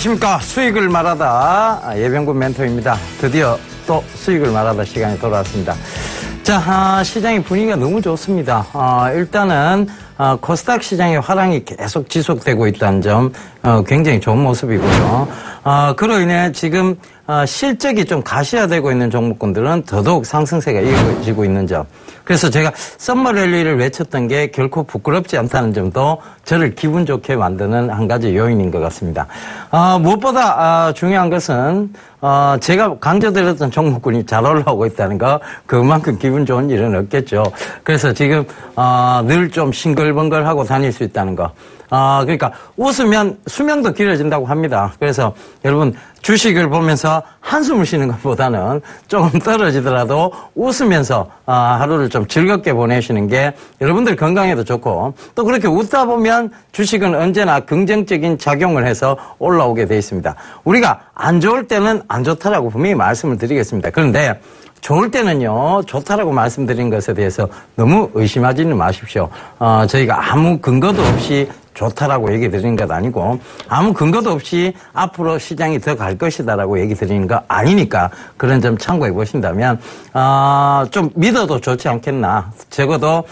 안녕하십니까. 수익을 말하다 예병군 멘토입니다. 드디어 또 수익을 말하다 시간이 돌아왔습니다. 자, 시장의 분위기가 너무 좋습니다. 일단은 코스닥 시장의 화랑이 계속 지속되고 있다는 점 굉장히 좋은 모습이고요. 그로 인해 지금 실적이 좀 가시화되고 있는 종목군들은 더더욱 상승세가 이어지고 있는 점. 그래서 제가 썸머랠리를 외쳤던 게 결코 부끄럽지 않다는 점도 저를 기분 좋게 만드는 한 가지 요인인 것 같습니다. 무엇보다 중요한 것은 제가 강조드렸던 종목군이 잘 올라오고 있다는 거, 그만큼 기분 좋은 일은 없겠죠. 그래서 지금 늘 좀 싱글벙글하고 다닐 수 있다는 거. 그러니까 웃으면 수명도 길어진다고 합니다. 그래서 여러분 주식을 보면서 한숨을 쉬는 것보다는 조금 떨어지더라도 웃으면서 하루를 좀 즐겁게 보내시는 게 여러분들 건강에도 좋고, 또 그렇게 웃다 보면 주식은 언제나 긍정적인 작용을 해서 올라오게 돼 있습니다. 우리가 안 좋을 때는 안 좋다라고 분명히 말씀을 드리겠습니다. 그런데 좋을 때는요, 좋다라고 말씀드린 것에 대해서 너무 의심하지는 마십시오. 저희가 아무 근거도 없이 좋다라고 얘기 드리는 것 아니고, 아무 근거도 없이 앞으로 시장이 더 갈 것이다라고 얘기 드리는 거 아니니까, 그런 점 참고해 보신다면, 좀 믿어도 좋지 않겠나. 적어도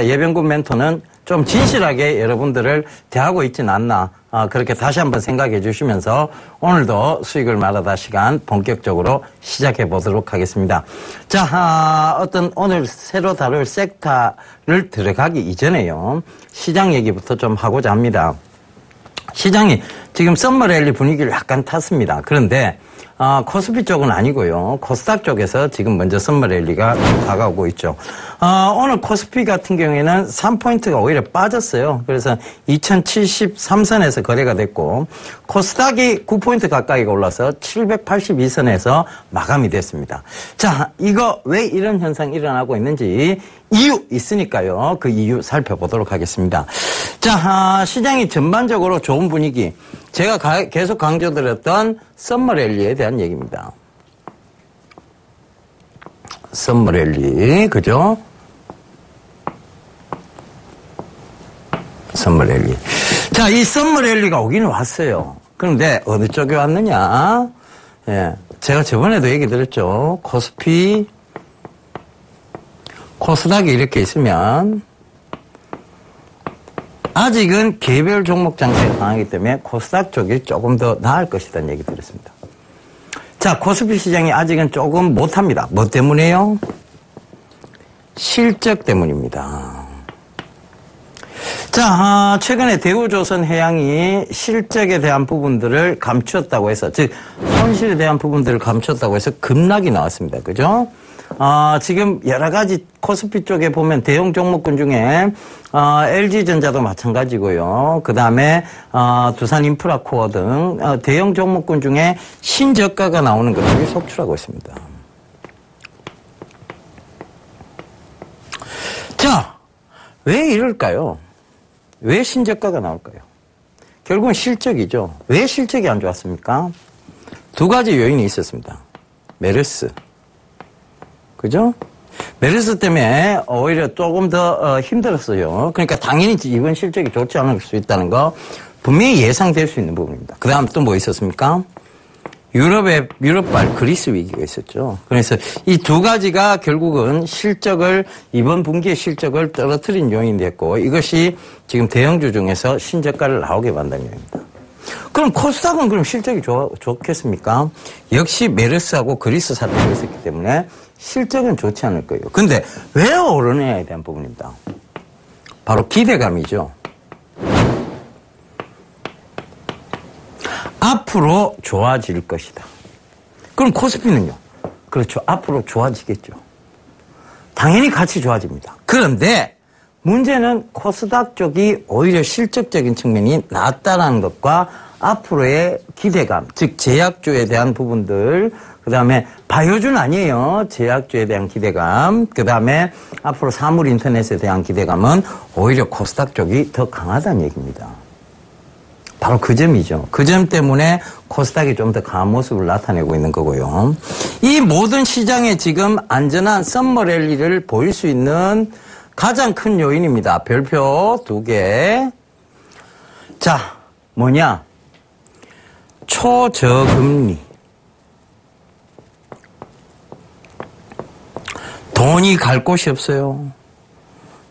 예병군 멘토는 좀 진실하게 여러분들을 대하고 있진 않나. 그렇게 다시 한번 생각해 주시면서 오늘도 수익을 말하다 시간 본격적으로 시작해 보도록 하겠습니다. 자, 오늘 새로 다룰 섹터를 들어가기 이전에요, 시장 얘기부터 좀 하고자 합니다. 시장이 지금 썸머랠리 분위기를 약간 탔습니다. 그런데 코스피 쪽은 아니고요, 코스닥 쪽에서 지금 먼저 썸머랠리가 다가오고 있죠. 오늘 코스피 같은 경우에는 3포인트가 오히려 빠졌어요. 그래서 2073선에서 거래가 됐고, 코스닥이 9포인트 가까이가 올라서 782선에서 마감이 됐습니다. 자, 이거 왜 이런 현상이 일어나고 있는지 이유 있으니까요, 그 이유 살펴보도록 하겠습니다. 자, 시장이 전반적으로 좋은 분위기, 제가 계속 강조드렸던 썸머랠리에 대한 얘기입니다. 썸머랠리, 그죠? 썸머랠리. 자, 이 썸머랠리가 오기는 왔어요. 그런데 어느 쪽에 왔느냐? 예, 제가 저번에도 얘기 드렸죠. 코스피, 코스닥이 이렇게 있으면 아직은 개별 종목 장세가 강하기 때문에 코스닥 쪽이 조금 더 나을 것이라는 얘기 드렸습니다. 자, 코스피 시장이 아직은 조금 못합니다. 뭐 때문에요? 실적 때문입니다. 자, 최근에 대우조선해양이 실적에 대한 부분들을 감추었다고 해서, 즉 손실에 대한 부분들을 감추었다고 해서 급락이 나왔습니다. 그죠? 지금 여러 가지 코스피 쪽에 보면 대형 종목군 중에 LG전자도 마찬가지고요. 그 다음에 두산인프라코어 등 대형 종목군 중에 신저가가 나오는 것들이 속출하고 있습니다. 자, 왜 이럴까요? 왜 신저가가 나올까요? 결국은 실적이죠. 왜 실적이 안 좋았습니까? 두 가지 요인이 있었습니다. 메르스. 그죠? 메르스 때문에 오히려 조금 더 힘들었어요. 그러니까 당연히 이번 실적이 좋지 않을 수 있다는 거 분명히 예상될 수 있는 부분입니다. 그 다음 또 뭐 있었습니까? 유럽발 그리스 위기가 있었죠. 그래서 이 두 가지가 결국은 이번 분기의 실적을 떨어뜨린 요인이 됐고, 이것이 지금 대형주 중에서 신저가를 나오게 만든 요인입니다. 그럼 코스닥은 그럼 실적이 좋겠습니까? 역시 메르스하고 그리스 사태가 있었기 때문에 실적은 좋지 않을 거예요. 근데 왜 오르느냐에 대한 부분입니다. 바로 기대감이죠. 앞으로 좋아질 것이다. 그럼 코스피는요? 그렇죠. 앞으로 좋아지겠죠. 당연히 같이 좋아집니다. 그런데 문제는 코스닥 쪽이 오히려 실적적인 측면이 낮다라는 것과 앞으로의 기대감, 즉 제약주에 대한 부분들, 그 다음에 바이오주는 아니에요. 제약주에 대한 기대감, 그 다음에 앞으로 사물 인터넷에 대한 기대감은 오히려 코스닥 쪽이 더 강하다는 얘기입니다. 바로 그 점이죠. 그 점 때문에 코스닥이 좀 더 강한 모습을 나타내고 있는 거고요. 이 모든 시장에 지금 안전한 썸머랠리를 보일 수 있는 가장 큰 요인입니다. 별표 2개. 자, 뭐냐? 초저금리. 돈이 갈 곳이 없어요.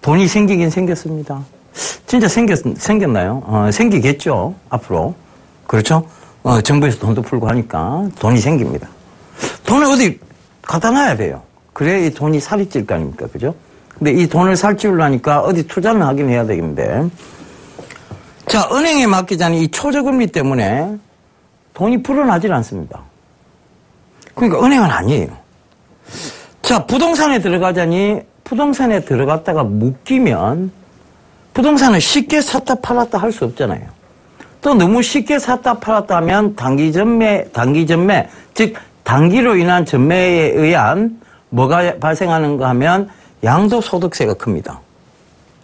돈이 생기긴 생겼습니다. 진짜 생겼나요? 생기겠죠, 앞으로. 그렇죠? 정부에서 돈도 풀고 하니까 돈이 생깁니다. 돈을 어디 갖다 놔야 돼요. 그래야 이 돈이 살이 찔 거 아닙니까? 그죠? 근데 이 돈을 살찌우려니까 어디 투자는 하긴 해야 되겠는데. 자, 은행에 맡기자니 이 초저금리 때문에 돈이 불어나질 않습니다. 그러니까 은행은 아니에요. 자, 부동산에 들어가자니 부동산에 들어갔다가 묶이면 부동산은 쉽게 샀다 팔았다 할 수 없잖아요. 또 너무 쉽게 샀다 팔았다 하면 단기 전매, 즉 단기로 인한 전매에 의한 뭐가 발생하는가 하면 양도소득세가 큽니다.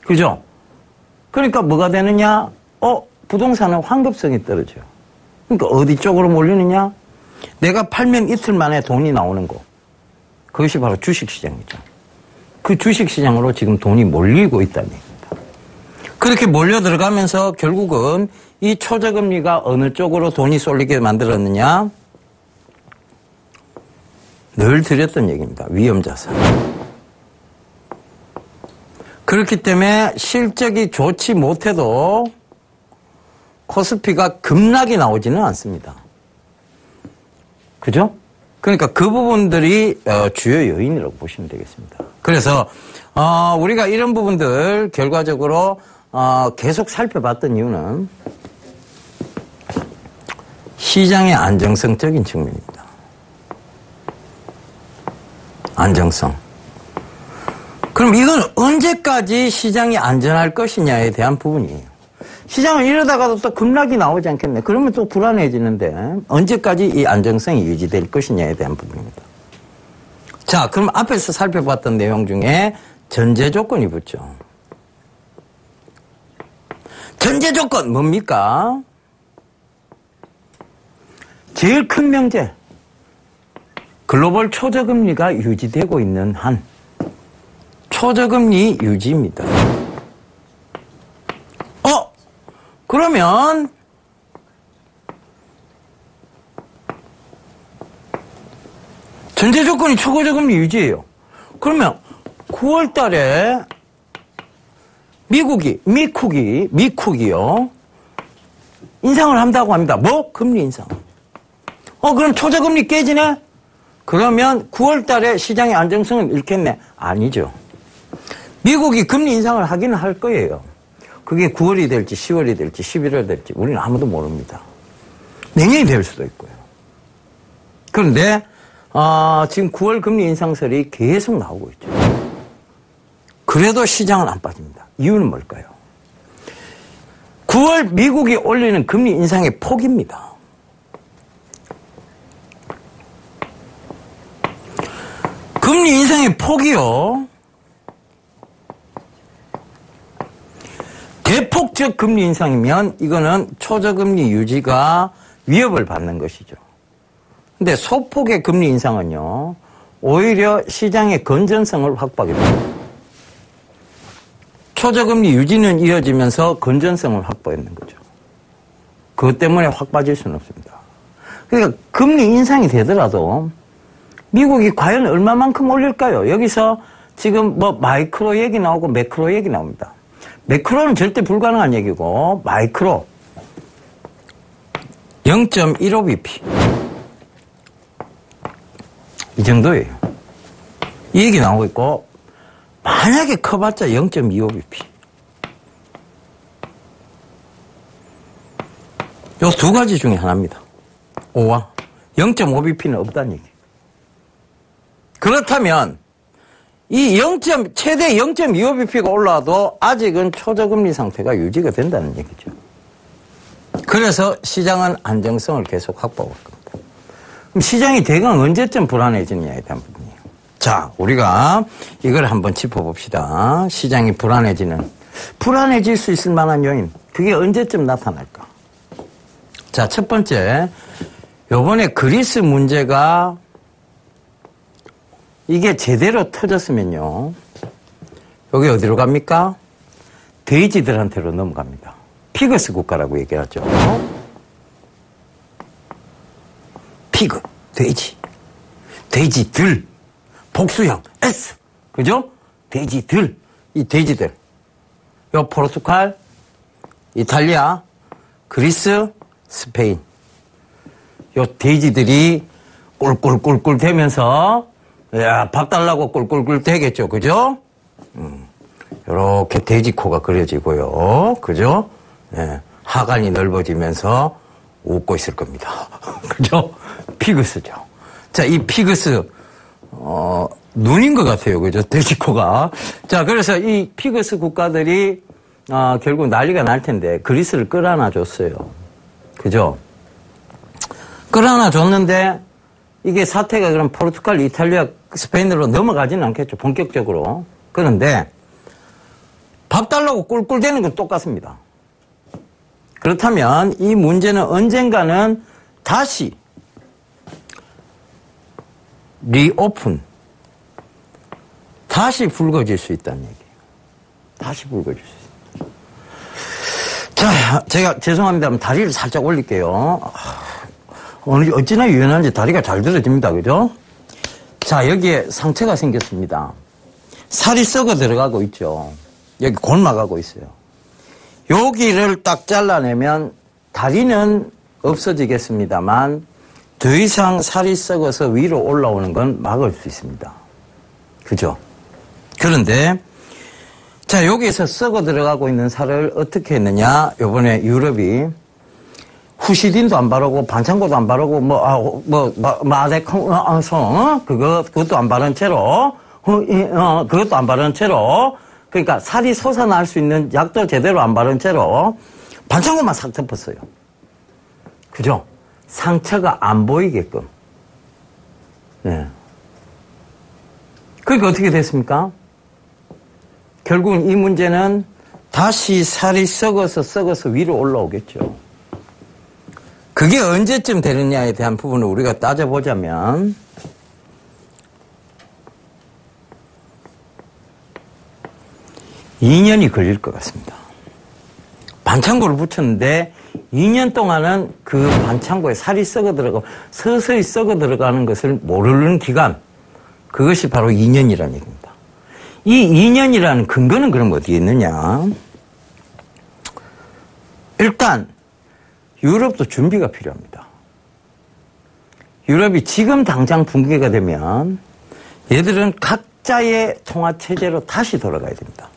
그죠? 그러니까 뭐가 되느냐? 부동산은 환급성이 떨어져요. 그러니까 어디 쪽으로 몰리느냐? 내가 팔면 이틀 만에 돈이 나오는 거. 그것이 바로 주식시장이죠. 그 주식시장으로 지금 돈이 몰리고 있다는 얘기입니다. 그렇게 몰려 들어가면서 결국은 이 초저금리가 어느 쪽으로 돈이 쏠리게 만들었느냐? 늘 드렸던 얘기입니다. 위험자산. 그렇기 때문에 실적이 좋지 못해도 코스피가 급락이 나오지는 않습니다. 그죠? 그러니까 그 부분들이 주요 요인이라고 보시면 되겠습니다. 그래서 우리가 이런 부분들 결과적으로 계속 살펴봤던 이유는 시장의 안정성적인 측면입니다. 안정성. 그럼 이건 언제까지 시장이 안전할 것이냐에 대한 부분이에요. 시장은 이러다가도 또 급락이 나오지 않겠네. 그러면 또 불안해지는데 언제까지 이 안정성이 유지될 것이냐에 대한 부분입니다. 자, 그럼 앞에서 살펴봤던 내용 중에 전제 조건이 붙죠. 전제 조건 뭡니까? 제일 큰 명제. 글로벌 초저금리가 유지되고 있는 한 초저금리 유지입니다. 그러면 전제 조건이 초저금리 유지예요. 그러면 9월 달에 미국이요. 인상을 한다고 합니다. 뭐? 금리 인상. 그럼 초저금리 깨지네? 그러면 9월 달에 시장의 안정성은 잃겠네? 아니죠. 미국이 금리 인상을 하기는 할 거예요. 그게 9월이 될지 10월이 될지 11월이 될지 우리는 아무도 모릅니다. 내년이 될 수도 있고요. 그런데 지금 9월 금리 인상설이 계속 나오고 있죠. 그래도 시장은 안 빠집니다. 이유는 뭘까요? 9월 미국이 올리는 금리 인상의 폭입니다. 금리 인상의 폭이요. 대폭적 금리 인상이면 이거는 초저금리 유지가 위협을 받는 것이죠. 근데 소폭의 금리 인상은요, 오히려 시장의 건전성을 확보하게 됩니다. 초저금리 유지는 이어지면서 건전성을 확보했는 거죠. 그것 때문에 확 빠질 수는 없습니다. 그러니까 금리 인상이 되더라도 미국이 과연 얼마만큼 올릴까요? 여기서 지금 뭐 마이크로 얘기 나오고 매크로 얘기 나옵니다. 매크로는 절대 불가능한 얘기고 마이크로 0.15bp 이 정도예요. 이 얘기 나오고 있고 만약에 커봤자 0.25bp 요 두 가지 중에 하나입니다. 5와 0.5bp는 없다는 얘기. 그렇다면 이 최대 0.25bp가 올라와도 아직은 초저금리 상태가 유지가 된다는 얘기죠. 그래서 시장은 안정성을 계속 확보하고 있습니다. 그럼 시장이 대강 언제쯤 불안해지느냐에 대한 부분이에요. 자, 우리가 이걸 한번 짚어봅시다. 시장이 불안해질 수 있을 만한 요인, 그게 언제쯤 나타날까? 자, 첫 번째, 요번에 그리스 문제가 이게 제대로 터졌으면요. 여기 어디로 갑니까? 돼지들한테로 넘어갑니다. 피그스 국가라고 얘기하죠. 피그, 돼지. 돼지들, 복수형, S. 그죠? 돼지들. 이 돼지들. 요 포르투갈, 이탈리아, 그리스, 스페인. 요 돼지들이 꿀꿀꿀꿀 대면서, 야, 밥 달라고 꿀꿀꿀 대겠죠. 그죠? 요렇게 돼지코가 그려지고요. 그죠? 예, 하관이 넓어지면서 웃고 있을 겁니다. 그죠? 피그스죠. 자, 이 피그스, 눈인 것 같아요. 그죠? 돼지코가. 자, 그래서 이 피그스 국가들이, 결국 난리가 날 텐데, 그리스를 끌어안아 줬어요. 그죠? 끌어안아 줬는데, 이게 사태가 그럼 포르투갈, 이탈리아, 스페인으로 넘어가지는 않겠죠. 본격적으로. 그런데, 밥 달라고 꿀꿀대는 건 똑같습니다. 그렇다면 이 문제는 언젠가는 다시 리오픈, 다시 불거질 수 있다는 얘기예요. 다시 불거질 수 있습니다. 자, 제가 죄송합니다만 다리를 살짝 올릴게요. 어찌나 유연한지 다리가 잘 들어집니다. 그죠? 자, 여기에 상처가 생겼습니다. 살이 썩어 들어가고 있죠. 여기 골마가고 있어요. 여기를 딱 잘라내면 다리는 없어지겠습니다만 더 이상 살이 썩어서 위로 올라오는 건 막을 수 있습니다. 그죠? 그런데 자, 여기에서 썩어 들어가고 있는 살을 어떻게 했느냐? 요번에 유럽이 후시딘도 안 바르고 반창고도 안 바르고 마데콩 그것도 안 바른 채로 그것도 안 바른 채로 그러니까 살이 솟아날 수 있는 약도 제대로 안 바른 채로 반창고만 싹 덮었어요. 그죠? 상처가 안 보이게끔. 네. 그러니까 어떻게 됐습니까? 결국은 이 문제는 다시 살이 썩어서 위로 올라오겠죠. 그게 언제쯤 되느냐에 대한 부분을 우리가 따져보자면 2년이 걸릴 것 같습니다. 반창고를 붙였는데 2년 동안은 그 반창고에 살이 썩어 들어가고 서서히 썩어 들어가는 것을 모르는 기간, 그것이 바로 2년이라는 얘기입니다. 이 2년이라는 근거는 그럼 어디에 있느냐? 일단 유럽도 준비가 필요합니다. 유럽이 지금 당장 붕괴가 되면 얘들은 각자의 통화체제로 다시 돌아가야 됩니다.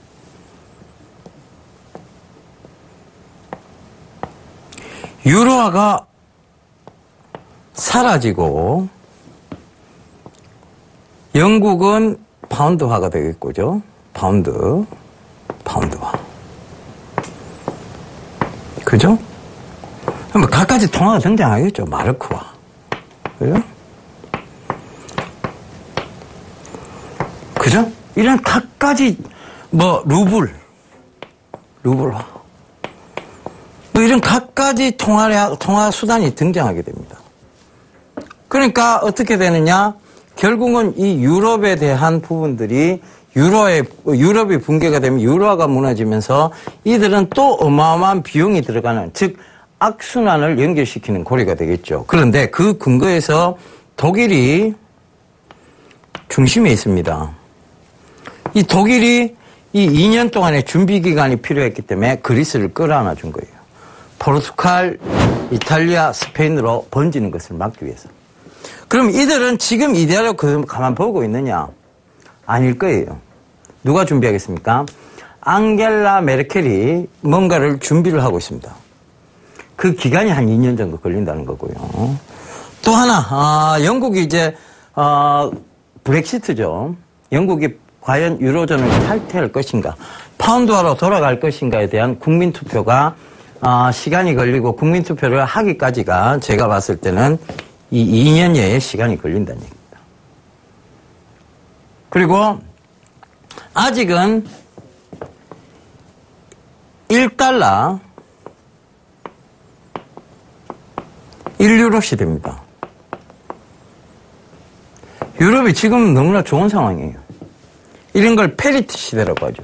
유로화가 사라지고 영국은 파운드화가 되겠고죠. 파운드화. 그죠? 각가지 통화가 등장하겠죠. 마르크화. 그죠? 그죠? 이런 각가지 루블화. 이런 각가지 통화 수단이 등장하게 됩니다. 그러니까 어떻게 되느냐? 결국은 이 유럽에 대한 부분들이 유럽이 붕괴가 되면 유로화가 무너지면서 이들은 또 어마어마한 비용이 들어가는, 즉 악순환을 연결시키는 고리가 되겠죠. 그런데 그 근거에서 독일이 중심에 있습니다. 이 독일이 이 2년 동안의 준비 기간이 필요했기 때문에 그리스를 끌어안아 준 거예요. 포르투갈, 이탈리아, 스페인으로 번지는 것을 막기 위해서. 그럼 이들은 지금 이대로 가만 보고 있느냐? 아닐 거예요. 누가 준비하겠습니까? 앙겔라 메르켈이 뭔가를 준비를 하고 있습니다. 그 기간이 한 2년 정도 걸린다는 거고요. 또 하나, 영국이 이제, 브렉시트죠. 영국이 과연 유로존을 탈퇴할 것인가, 파운드화로 돌아갈 것인가에 대한 국민투표가, 시간이 걸리고 국민투표를 하기까지가 제가 봤을 때는 이 2년여의 시간이 걸린다는 얘기입니다. 그리고 아직은 1달러, 1유로 시대입니다. 유럽이 지금 너무나 좋은 상황이에요. 이런 걸 페리티 시대라고 하죠.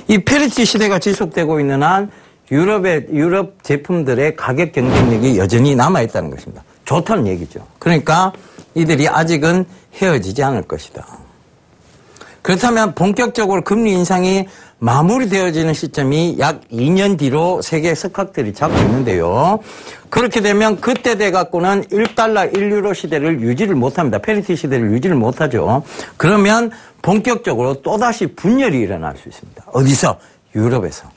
이 페리티 시대가 지속되고 있는 한 유럽 제품들의 가격 경쟁력이 여전히 남아있다는 것입니다. 좋다는 얘기죠. 그러니까 이들이 아직은 헤어지지 않을 것이다. 그렇다면 본격적으로 금리 인상이 마무리되어지는 시점이 약 2년 뒤로 세계 석학들이 잡고 있는데요. 그렇게 되면 그때 돼 갖고는 1달러 1유로 시대를 유지를 못합니다. 페리티 시대를 유지를 못하죠. 그러면 본격적으로 또다시 분열이 일어날 수 있습니다. 어디서? 유럽에서.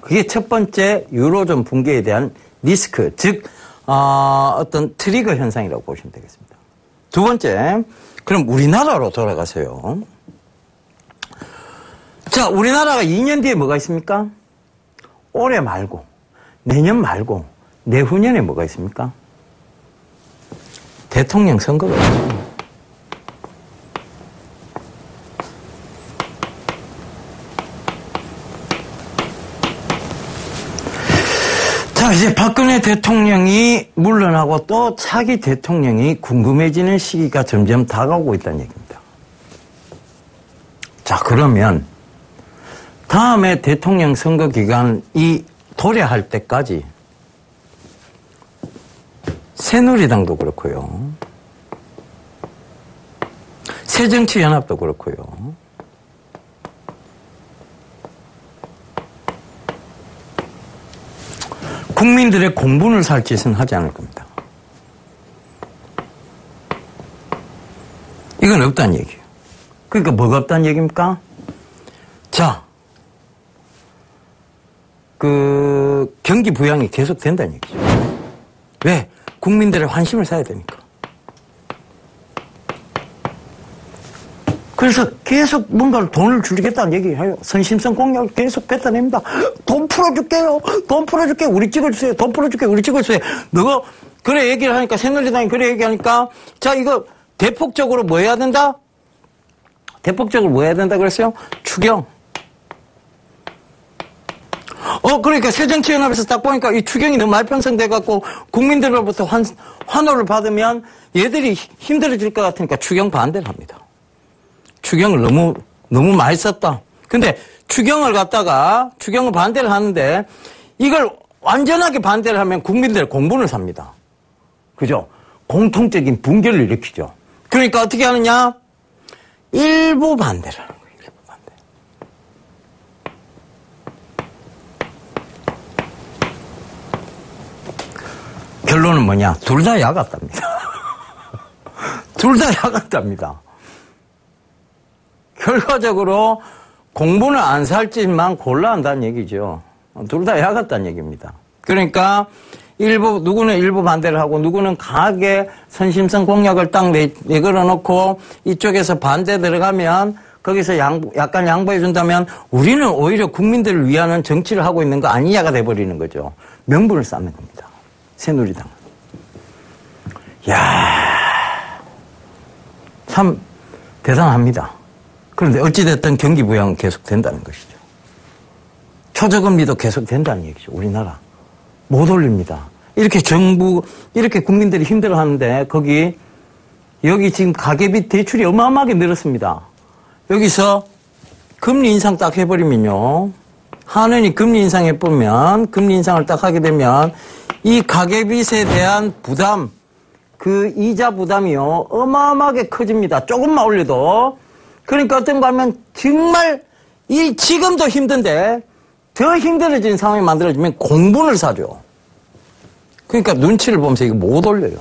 그게 첫 번째 유로존 붕괴에 대한 리스크, 즉 어떤 트리거 현상이라고 보시면 되겠습니다. 두 번째, 그럼 우리나라로 돌아가세요. 자, 우리나라가 2년 뒤에 뭐가 있습니까? 올해 말고, 내년 말고, 내후년에 뭐가 있습니까? 대통령 선거가 있죠. 자, 이제 박근혜 대통령이 물러나고 또 차기 대통령이 궁금해지는 시기가 점점 다가오고 있다는 얘기입니다. 자, 그러면 다음에 대통령 선거 기간이 도래할 때까지 새누리당도 그렇고요. 새정치연합도 그렇고요. 국민들의 공분을 살 짓은 하지 않을 겁니다. 이건 없다는 얘기예요. 그러니까 뭐가 없다는 얘기입니까? 자, 경기 부양이 계속 된다는 얘기죠. 왜? 국민들의 환심을 사야 되니까. 그래서 계속 뭔가를 돈을 줄이겠다는 얘기해요. 선심성 공약을 계속 뱉어냅니다. 돈 풀어줄게요. 돈 풀어줄게. 우리 찍어주세요. 돈 풀어줄게. 우리 찍어주세요. 너가 그래 얘기를 하니까, 새누리당이 그래 얘기하니까, 자, 이거 대폭적으로 뭐 해야 된다? 대폭적으로 뭐 해야 된다 그랬어요? 추경. 그러니까 새정치연합에서 딱 보니까 이 추경이 너무 말편성돼갖고 국민들로부터 환호를 받으면 얘들이 힘들어질 것 같으니까 추경 반대를 합니다. 추경을 너무 많이 썼다. 근데 추경을 반대를 하는데 이걸 완전하게 반대를 하면 국민들의 공분을 삽니다. 그죠? 공통적인 붕괴를 일으키죠. 그러니까 어떻게 하느냐? 일부 반대를 하는 거예요. 일부 반대. 결론은 뭐냐? 둘 다 야같답니다. 둘 다 야같답니다. 결과적으로 공분을 안 살지만 골라 한다는 얘기죠. 둘 다 야같다는 얘기입니다. 그러니까 누구는 일부 반대를 하고 누구는 강하게 선심성 공약을 딱 내걸어 놓고 이쪽에서 반대 들어가면 거기서 약간 양보해 준다면 우리는 오히려 국민들을 위하는 정치를 하고 있는 거 아니냐가 돼버리는 거죠. 명분을 쌓는 겁니다. 새누리당은. 참 대단합니다. 그런데 어찌됐든 경기 부양은 계속 된다는 것이죠. 초저금리도 계속 된다는 얘기죠. 우리나라. 못 올립니다. 이렇게 이렇게 국민들이 힘들어 하는데 여기 지금 가계비 대출이 어마어마하게 늘었습니다. 여기서 금리 인상 딱 해버리면요. 한은이 금리 인상을 딱 하게 되면 이 가계빚에 대한 부담, 그 이자 부담이요. 어마어마하게 커집니다. 조금만 올려도. 그러니까 어떤가 하면 정말 지금도 힘든데 더 힘들어진 상황이 만들어지면 공분을 사죠. 그러니까 눈치를 보면서 이거 못 올려요.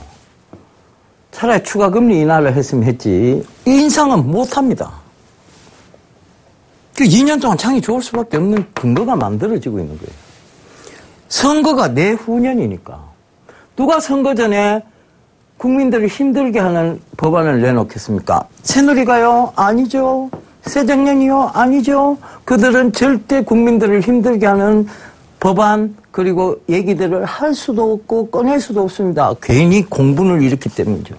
차라리 추가 금리 인하를 했으면 했지 인상은 못 합니다. 그 2년 동안 장이 좋을 수밖에 없는 근거가 만들어지고 있는 거예요. 선거가 내후년이니까 누가 선거 전에 국민들을 힘들게 하는 법안을 내놓겠습니까? 새누리가요? 아니죠. 새정년이요? 아니죠. 그들은 절대 국민들을 힘들게 하는 법안 그리고 얘기들을 할 수도 없고 꺼낼 수도 없습니다. 괜히 공분을 일으키기 때문이죠.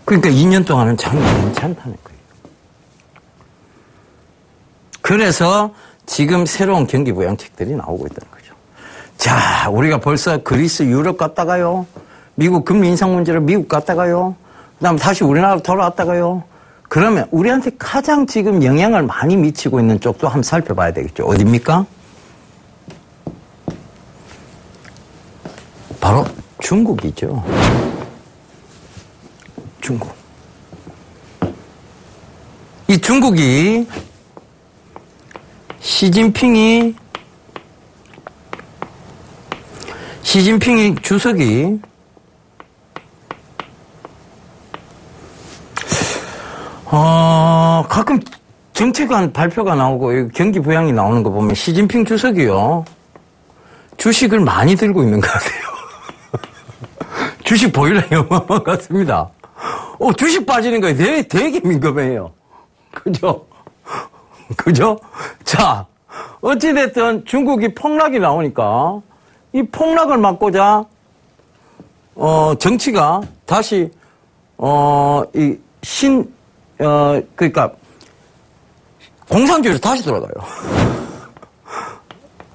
그러니까 2년 동안은 참 괜찮다는 거예요. 그래서 지금 새로운 경기 부양책들이 나오고 있다는 거죠. 자, 우리가 벌써 그리스, 유럽 갔다가요. 미국 금리 인상 문제를 미국 갔다가요. 그다음에 다시 우리나라로 돌아왔다가요. 그러면 우리한테 가장 지금 영향을 많이 미치고 있는 쪽도 한번 살펴봐야 되겠죠. 어디입니까? 바로 중국이죠. 중국. 이 중국이 시진핑이 주석이 가끔 정책안 발표가 나오고 경기 부양이 나오는 거 보면 시진핑 주석이요. 주식을 많이 들고 있는 것 같아요. 주식 보유량이 어마어마한 것 같습니다. 주식 빠지는 거에 되게 민감해요. 그죠? 그죠? 자, 어찌됐든 중국이 폭락이 나오니까 이 폭락을 막고자, 정치가 다시, 그러니까, 공산주의로 다시 돌아가요.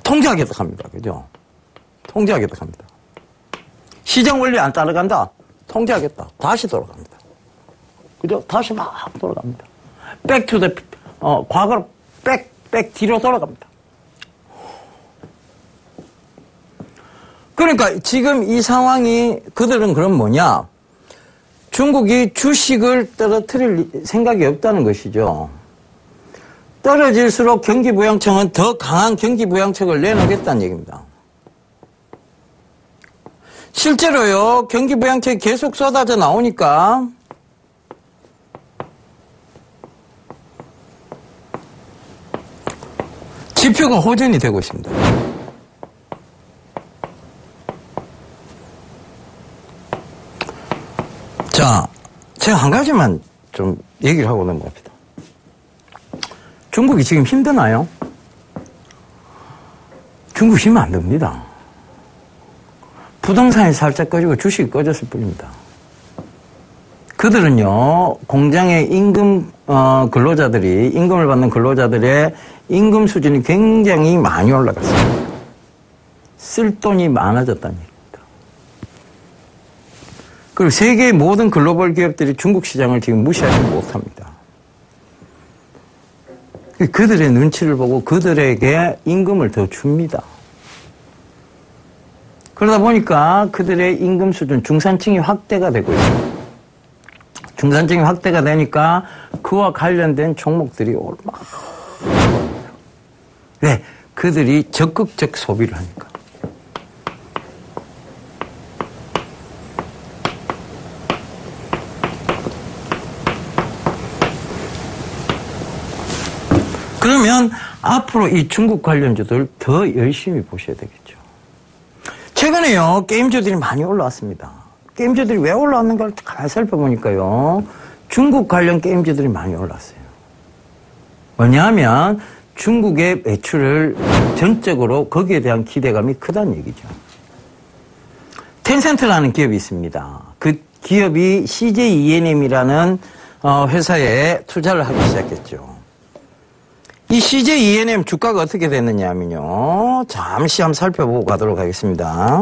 통제하겠다 합니다. 그죠? 통제하겠다 합니다. 시장 원리 안 따라간다? 통제하겠다. 다시 돌아갑니다. 그죠? 다시 막 돌아갑니다. 과거로 뒤로 돌아갑니다. 그러니까 지금 이 상황이 그들은 그럼 뭐냐? 중국이 주식을 떨어뜨릴 생각이 없다는 것이죠. 떨어질수록 경기부양청은 더 강한 경기부양책을 내놓겠다는 얘기입니다. 실제로요, 경기부양책이 계속 쏟아져 나오니까 지표가 호전이 되고 있습니다. 자, 제가 한 가지만 좀 얘기를 하고 넘어갑니다. 중국이 지금 힘드나요? 중국 힘은 안 됩니다. 부동산이 살짝 꺼지고 주식이 꺼졌을 뿐입니다. 그들은요, 공장의 근로자들이, 임금을 받는 근로자들의 임금 수준이 굉장히 많이 올라갔습니다. 쓸 돈이 많아졌다는 얘기입니다. 그리고 세계의 모든 글로벌 기업들이 중국 시장을 지금 무시하지 못합니다. 그들의 눈치를 보고 그들에게 임금을 더 줍니다. 그러다 보니까 그들의 임금 수준, 중산층이 확대가 되고 있습니다. 중산층이 확대가 되니까 그와 관련된 종목들이 올라갑니다. 왜? 그들이 적극적 소비를 하니까. 그러면 앞으로 이 중국 관련주들 더 열심히 보셔야 되겠죠. 최근에요, 게임주들이 많이 올라왔습니다. 게임주들이 왜 올라왔는가를 가만히 살펴보니까요, 중국 관련 게임주들이 많이 올랐어요. 뭐냐면 중국의 매출을 전적으로 거기에 대한 기대감이 크다는 얘기죠. 텐센트라는 기업이 있습니다. 그 기업이 CJ ENM이라는 회사에 투자를 하기 시작했죠. 이 CJ ENM 주가가 어떻게 됐느냐 하면요, 잠시 한번 살펴보고 가도록 하겠습니다.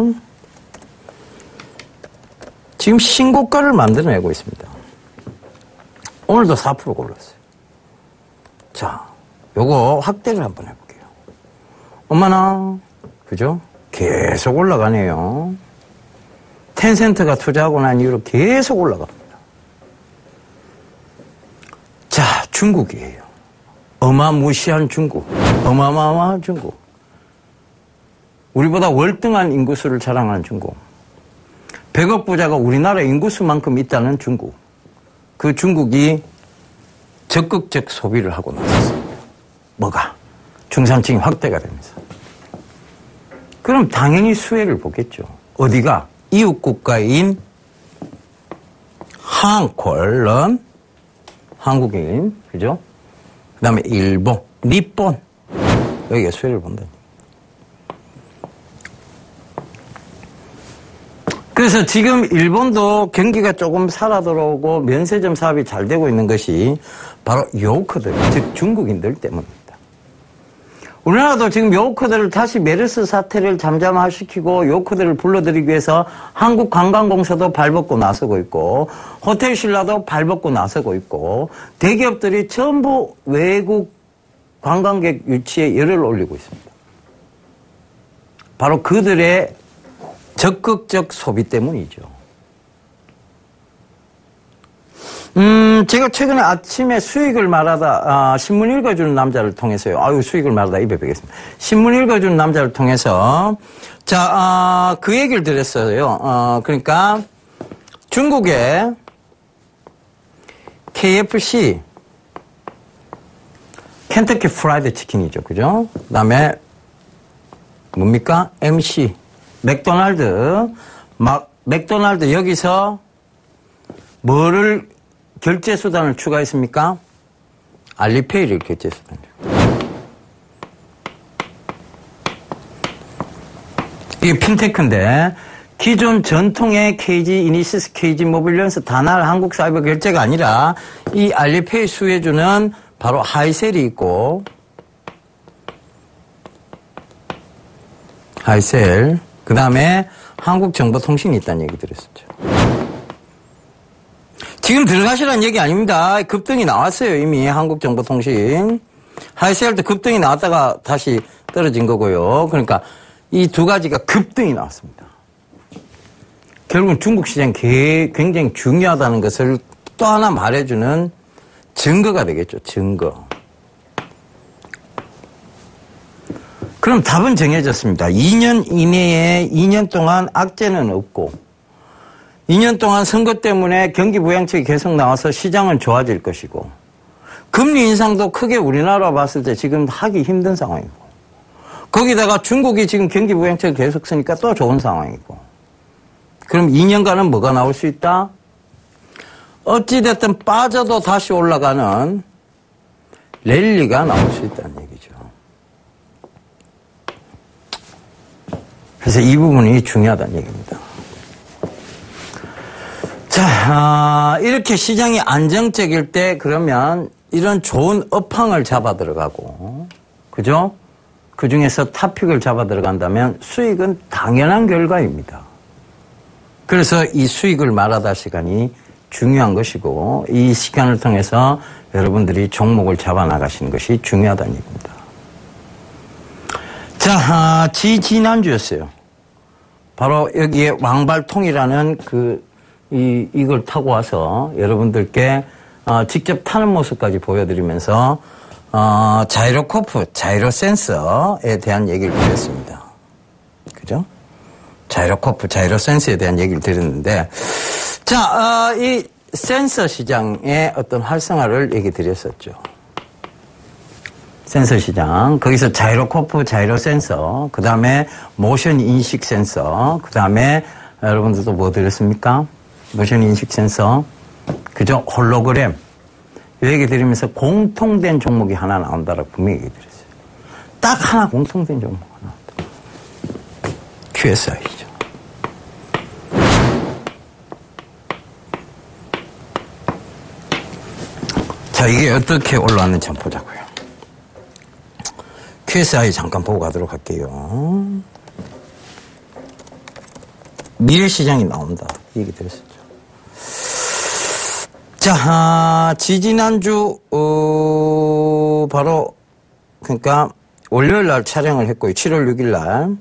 지금 신고가를 만들어내고 있습니다. 오늘도 4% 올랐어요. 자, 요거 확대를 한번 해볼게요. 어머나, 그죠? 계속 올라가네요. 텐센트가 투자하고 난 이후로 계속 올라갑니다. 자, 중국이에요. 어마무시한 중국. 어마어마한 중국. 우리보다 월등한 인구수를 자랑하는 중국. 100억 부자가 우리나라 인구수만큼 있다는 중국. 그 중국이 적극적 소비를 하고 나섰습니다. 뭐가? 중산층이 확대가 되면서. 그럼 당연히 수혜를 보겠죠. 어디가? 이웃 국가인 한콜런, 한국인, 그죠? 그 다음에 일본, 니폰, 여기가 수혜를 본다. 그래서 지금 일본도 경기가 조금 살아 들어오고 면세점 사업이 잘 되고 있는 것이 바로 요커들, 즉 중국인들 때문입니다. 우리나라도 지금 요커들을 다시 메르스 사태를 잠잠화시키고 요커들을 불러들이기 위해서 한국관광공사도 발벗고 나서고 있고 호텔 신라도 발벗고 나서고 있고 대기업들이 전부 외국 관광객 유치에 열을 올리고 있습니다. 바로 그들의 적극적 소비 때문이죠. 제가 최근에 아침에 수익을 말하다, 신문 읽어주는 남자를 통해서요. 수익을 말하다 입에 베겠습니다. 신문 읽어주는 남자를 통해서, 그 얘기를 드렸어요. 그러니까, 중국의 KFC, 켄터키 프라이드 치킨이죠. 그죠? 그 다음에, 뭡니까? MC, 맥도날드, 맥도날드 여기서 뭐를 결제 수단을 추가했습니까? 알리페이를 결제 수단이죠. 이게 핀테크인데 기존 전통의 KG, 이니시스, KG 모빌리언스 다날 한국 사이버 결제가 아니라 이 알리페이 수혜주는 바로 하이셀이 있고 하이셀 그 다음에 한국정보통신이 있다는 얘기 들었었죠. 지금 들어가시라는 얘기 아닙니다. 급등이 나왔어요. 이미 한국정보통신. 하이셀도 급등이 나왔다가 다시 떨어진 거고요. 그러니까 이 두 가지가 급등이 나왔습니다. 결국은 중국 시장이 굉장히 중요하다는 것을 또 하나 말해주는 증거가 되겠죠. 증거. 그럼 답은 정해졌습니다. 2년 이내에 2년 동안 악재는 없고 2년 동안 선거 때문에 경기 부양책이 계속 나와서 시장은 좋아질 것이고 금리 인상도 크게 우리나라 봤을 때 지금 하기 힘든 상황이고 거기다가 중국이 지금 경기 부양책을 계속 쓰니까 또 좋은 상황이고 그럼 2년간은 뭐가 나올 수 있다? 어찌됐든 빠져도 다시 올라가는 랠리가 나올 수 있다는 얘기죠. 그래서 이 부분이 중요하다는 얘기입니다. 자, 이렇게 시장이 안정적일 때 그러면 이런 좋은 업황을 잡아 들어가고, 그죠? 그 중에서 탑픽을 잡아 들어간다면 수익은 당연한 결과입니다. 그래서 이 수익을 말하다 시간이 중요한 것이고, 이 시간을 통해서 여러분들이 종목을 잡아 나가시는 것이 중요하다는 얘기입니다. 자, 지난주였어요. 바로 여기에 왕발통이라는 이걸 타고 와서 여러분들께 직접 타는 모습까지 보여드리면서 자이로코프, 자이로 센서에 대한 얘기를 드렸습니다. 그죠? 자이로코프, 자이로 센서에 대한 얘기를 드렸는데 자, 이 센서 시장의 어떤 활성화를 얘기 드렸었죠. 센서 시장. 거기서 자이로코프, 자이로 센서, 그 다음에 모션 인식 센서, 그 다음에 여러분들도 뭐 드렸습니까? 모션 인식 센서, 그죠? 홀로그램. 이 얘기 드리면서 공통된 종목이 하나 나온다라고 분명히 얘기 드렸어요. 딱 하나 공통된 종목 하나 나온다. QSI죠. 자, 이게 어떻게 올라왔는지 한번 보자고요. QSI 잠깐 보고 가도록 할게요. 미래시장이 나온다. 이 얘기 드렸었죠. 자, 지지난주, 바로, 그러니까, 월요일 날 촬영을 했고요. 7월 6일 날.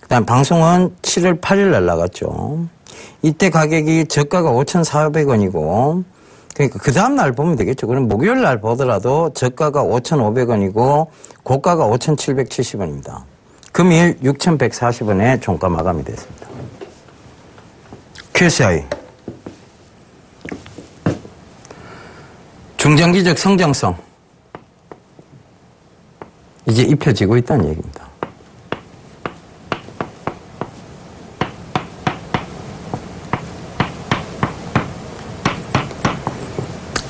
그 다음 방송은 7월 8일 날 나갔죠. 이때 가격이 저가가 5,400원이고, 그러니까 그 다음날 보면 되겠죠. 그럼 목요일 날 보더라도 저가가 5,500원이고 고가가 5,770원입니다. 금일 6,140원에 종가 마감이 됐습니다. QSI 중장기적 성장성 이제 입혀지고 있다는 얘기입니다.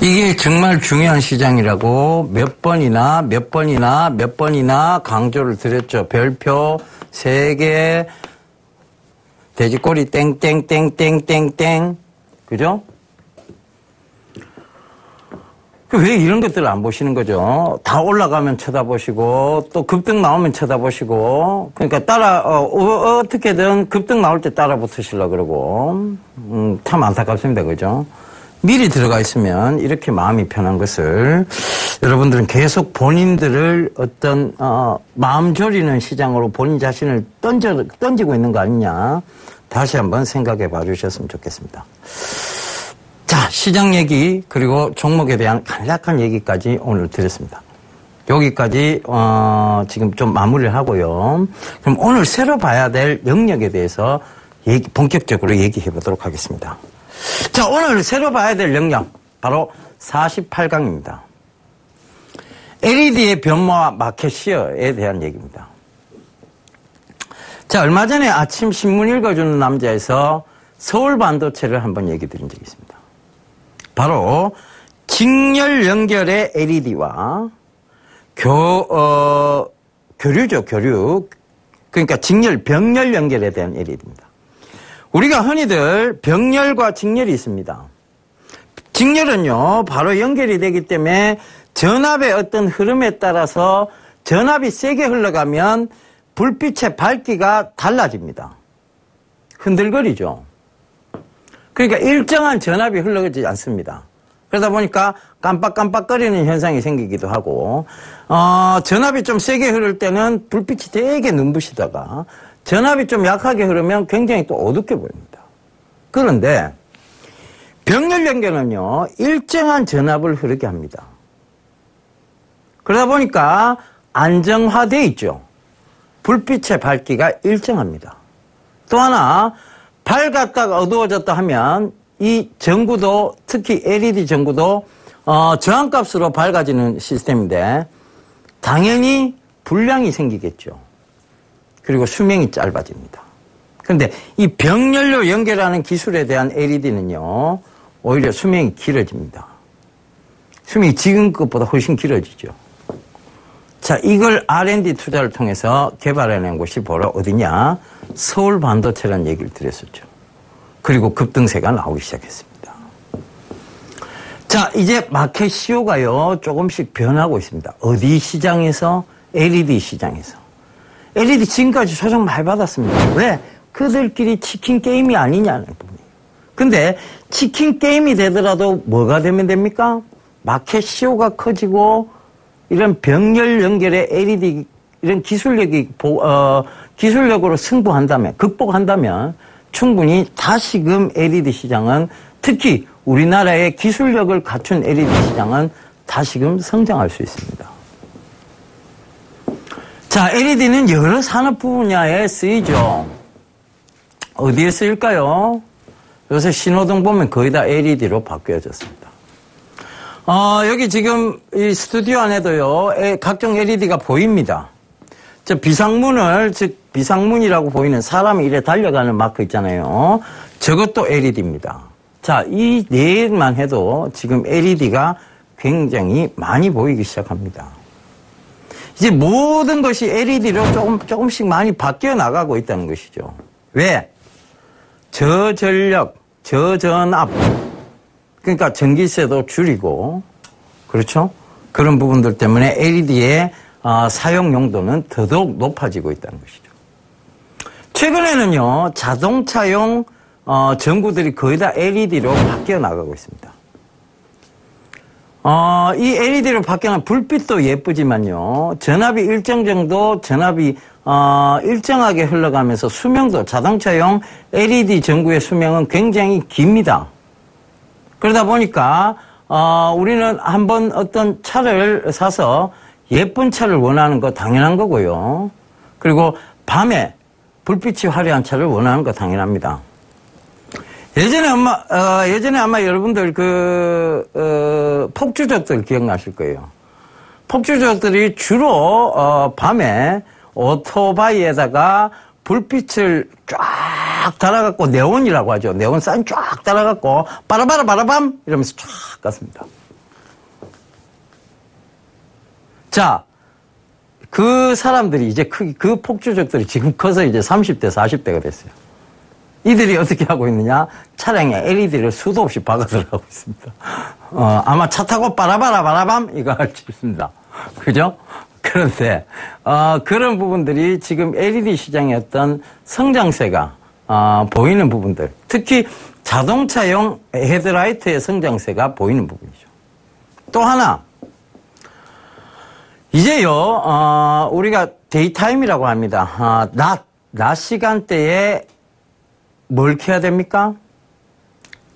이게 정말 중요한 시장이라고 몇 번이나 강조를 드렸죠. 별표 3개, 돼지꼬리 땡땡땡땡땡땡. 그죠? 왜 이런 것들을 안 보시는 거죠? 다 올라가면 쳐다보시고, 또 급등 나오면 쳐다보시고, 그러니까 어떻게든 급등 나올 때 따라 붙으시려고 그러고, 참 안타깝습니다. 그죠? 미리 들어가 있으면 이렇게 마음이 편한 것을 여러분들은 계속 본인들을 어떤 마음 졸이는 시장으로 본인 자신을 던지고 있는 거 아니냐, 다시 한번 생각해 봐 주셨으면 좋겠습니다. 자, 시장 얘기 그리고 종목에 대한 간략한 얘기까지 오늘 드렸습니다. 여기까지 지금 좀 마무리를 하고요. 그럼 오늘 새로 봐야 될 영역에 대해서 본격적으로 얘기해 보도록 하겠습니다. 자, 오늘 새로 봐야 될 영역 바로 48강입니다. LED의 변모와 마켓 시어에 대한 얘기입니다. 자, 얼마 전에 아침 신문 읽어주는 남자에서 서울 반도체를 한번 얘기 드린 적이 있습니다. 바로 직렬 연결의 LED와 교류죠, 교류. 그러니까 병렬 연결에 대한 LED입니다. 우리가 흔히들 병렬과 직렬이 있습니다. 직렬은요, 바로 연결이 되기 때문에 전압의 어떤 흐름에 따라서 전압이 세게 흘러가면 불빛의 밝기가 달라집니다. 흔들거리죠. 그러니까 일정한 전압이 흘러가지 않습니다. 그러다 보니까 깜빡깜빡거리는 현상이 생기기도 하고, 전압이 좀 세게 흐를 때는 불빛이 되게 눈부시다가 전압이 좀 약하게 흐르면 굉장히 또 어둡게 보입니다. 그런데 병렬 연결은요, 일정한 전압을 흐르게 합니다. 그러다 보니까 안정화되어 있죠. 불빛의 밝기가 일정합니다. 또 하나, 밝았다가 어두워졌다 하면 이 전구도, 특히 LED 전구도 저항값으로 밝아지는 시스템인데 당연히 불량이 생기겠죠. 그리고 수명이 짧아집니다. 그런데 이 병렬로 연결하는 기술에 대한 LED는요, 오히려 수명이 길어집니다. 수명이 지금 것보다 훨씬 길어지죠. 자, 이걸 R&D 투자를 통해서 개발해낸 곳이 바로 어디냐? 서울 반도체라는 얘기를 드렸었죠. 그리고 급등세가 나오기 시작했습니다. 자, 이제 마켓 시효가요, 조금씩 변하고 있습니다. 어디 시장에서? LED 시장에서. LED 지금까지 조정 많이 받았습니다. 왜? 그들끼리 치킨 게임이 아니냐는 부분이에요. 근데 치킨 게임이 되더라도 뭐가 되면 됩니까? 마켓 시효가 커지고 이런 병렬 연결의 LED 이런 기술력으로 승부한다면, 극복한다면 충분히 다시금 LED 시장은, 특히 우리나라의 기술력을 갖춘 LED 시장은 다시금 성장할 수 있습니다. 자, LED는 여러 산업 분야에 쓰이죠. 어디에 쓰일까요? 요새 신호등 보면 거의 다 LED로 바뀌어졌습니다. 여기 지금 이 스튜디오 안에도요, 각종 LED가 보입니다. 저 비상문을, 즉 비상문이라고 보이는 사람이 이래 달려가는 마크 있잖아요. 저것도 LED입니다. 자, 이 네만 해도 지금 LED가 굉장히 많이 보이기 시작합니다. 이제 모든 것이 LED로 조금씩 많이 바뀌어 나가고 있다는 것이죠. 왜? 저전력, 저전압, 그러니까 전기세도 줄이고, 그렇죠? 그런 부분들 때문에 LED의 사용 용도는 더더욱 높아지고 있다는 것이죠. 최근에는요, 자동차용 전구들이 거의 다 LED로 바뀌어 나가고 있습니다. 이 LED로 바뀌는 불빛도 예쁘지만요, 전압이 일정 정도, 일정하게 흘러가면서 수명도, 자동차용 LED 전구의 수명은 굉장히 깁니다. 그러다 보니까, 우리는 한번 어떤 차를 사서 예쁜 차를 원하는 거 당연한 거고요. 그리고 밤에 불빛이 화려한 차를 원하는 거 당연합니다. 예전에 아마 여러분들 폭주족들 기억나실 거예요. 폭주족들이 주로, 밤에 오토바이에다가 불빛을 쫙 달아갖고, 네온이라고 하죠. 네온 사인 쫙 달아갖고, 빠라바라바라밤! 이러면서 쫙 갔습니다. 자, 그 사람들이 이제 그 폭주족들이 지금 커서 이제 30대, 40대가 됐어요. 이들이 어떻게 하고 있느냐? 차량에 LED를 수도 없이 박아 들어가고 있습니다. 아마 차 타고 빠라바라바라밤! 이거 할 수 있습니다. 그죠? 그런데, 그런 부분들이 지금 LED 시장의 어떤 성장세가, 보이는 부분들. 특히 자동차용 헤드라이트의 성장세가 보이는 부분이죠. 또 하나. 이제요, 우리가 데이타임이라고 합니다. 낮 시간대에 뭘 켜야 됩니까?